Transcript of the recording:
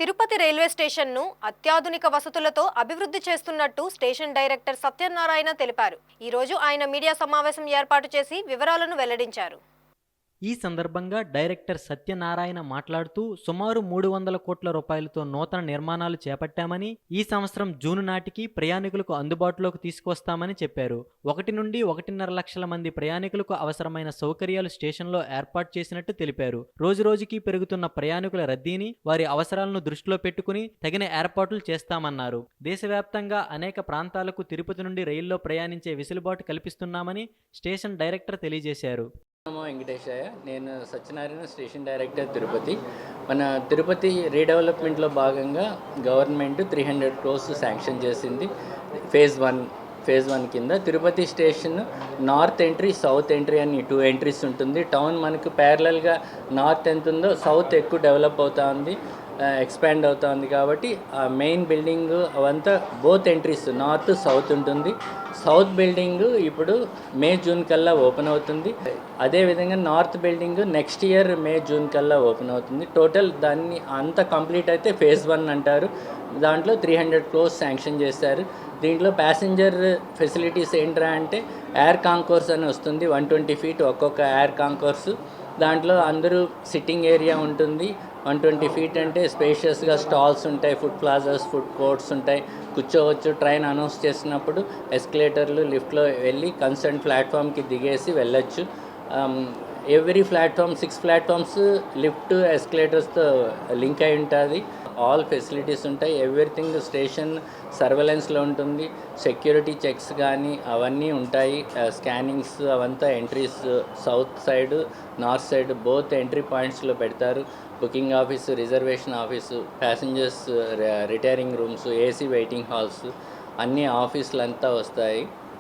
Tirupati railway స్టేషన్ను అత్యాధునిక వసతులతో అభివృద్ధి చేస్తున్నట్టు స్టేషన్ డైరెక్టర్ సత్యనారాయణ తెలిపారు. ఈ రోజు ఆయన మీడియా సమావేశం ఏర్పాటు చేసి వివరాలను వెల్లడించారు. ఈ సందర్భంగా డైరెక్టర్ సత్యనారాయణ మాట్లాడుతూ సుమారు 300 కోట్ల రూపాయలతో నూతన నిర్మాణాలు చేపట్టామని, ఈ సంవత్సరం జూన్ నాటికి ప్రయాణికులకు అందుబాటులోకి తీసుకొస్తామని చెప్పారు. 1 నుండి 1.5 లక్షల మంది ప్రయాణికులకు అవసరమైన సౌకర్యాలు స్టేషన్లో ఏర్పాటు చేసినట్టు తెలిపారు. రోజురోజుకి పెరుగుతున్న ప్రయాణికుల రద్దీని, వారి అవసరాలను దృష్టిలో పెట్టుకుని తగిన ఏర్పాట్లు చేస్తామన్నారు. దేశవ్యాప్తంగా అనేక ప్రాంతాలకు తిరుపతి నుండి రైల్లో ప్రయాణించే వెసులుబాటు కల్పిస్తున్నామని స్టేషన్ డైరెక్టర్ తెలియజేశారు. నమో వెంకటేశయ్య. నేను సత్యనారాయణ, స్టేషన్ డైరెక్టర్ తిరుపతి. మన తిరుపతి రీడెవలప్మెంట్లో భాగంగా గవర్నమెంట్ 300 crores శాంక్షన్ చేసింది. ఫేజ్ వన్ కింద Tirupati station north entry, south entry అని 2 ఎంట్రీస్ ఉంటుంది. టౌన్ మనకు ప్యారలల్గా నార్త్ ఎంత ఉందో సౌత్ ఎక్కువ డెవలప్ అవుతా ఉంది, ఎక్స్పాండ్ అవుతా ఉంది. కాబట్టి ఆ మెయిన్ బిల్డింగ్ అవంతా బోత్ ఎంట్రీస్ నార్త్ సౌత్ ఉంటుంది. సౌత్ బిల్డింగ్ ఇప్పుడు మే-జూన్ కల్లా ఓపెన్ అవుతుంది. అదేవిధంగా నార్త్ బిల్డింగ్ నెక్స్ట్ ఇయర్ మే-జూన్ కల్లా ఓపెన్ అవుతుంది. టోటల్ దాన్ని అంతా కంప్లీట్ అయితే ఫేజ్ 1 అంటారు. దాంట్లో 300 crores శాంక్షన్ చేశారు. దీంట్లో ప్యాసింజర్ ఫెసిలిటీస్ ఏంట్రా అంటే ఎయిర్ కాంకోర్స్ అని వస్తుంది. 120 feet ఒక్కొక్క ఎయిర్ కాంకోర్స్. దాంట్లో అందరూ సిట్టింగ్ ఏరియా ఉంటుంది. 120 feet అంటే స్పేషియస్గా స్టాల్స్ ఉంటాయి, ఫుడ్ ప్లాజాస్, ఫుడ్ కోర్ట్స్ ఉంటాయి, కూర్చోవచ్చు. ట్రైన్ అనౌన్స్ చేసినప్పుడు ఎస్కలేటర్లు, లిఫ్ట్లో వెళ్ళి కన్సర్న్ ప్లాట్ఫామ్కి దిగేసి వెళ్ళొచ్చు. ఎవ్రీ ప్లాట్ఫామ్ 6 platforms లిఫ్ట్ ఎస్కలేటర్స్తో లింక్ అయి ఉంటుంది. ఆల్ ఫెసిలిటీస్ ఉంటాయి. ఎవ్రీథింగ్ స్టేషన్ సర్వేలెన్స్లో ఉంటుంది. సెక్యూరిటీ చెక్స్ కానీ అవన్నీ ఉంటాయి. స్కానింగ్స్ అవంతా entries south side, north side both entry పాయింట్స్లో పెడతారు. Booking office, reservation office, passengers retiring rooms, AC waiting halls అన్ని ఆఫీసులు అంతా వస్తాయి.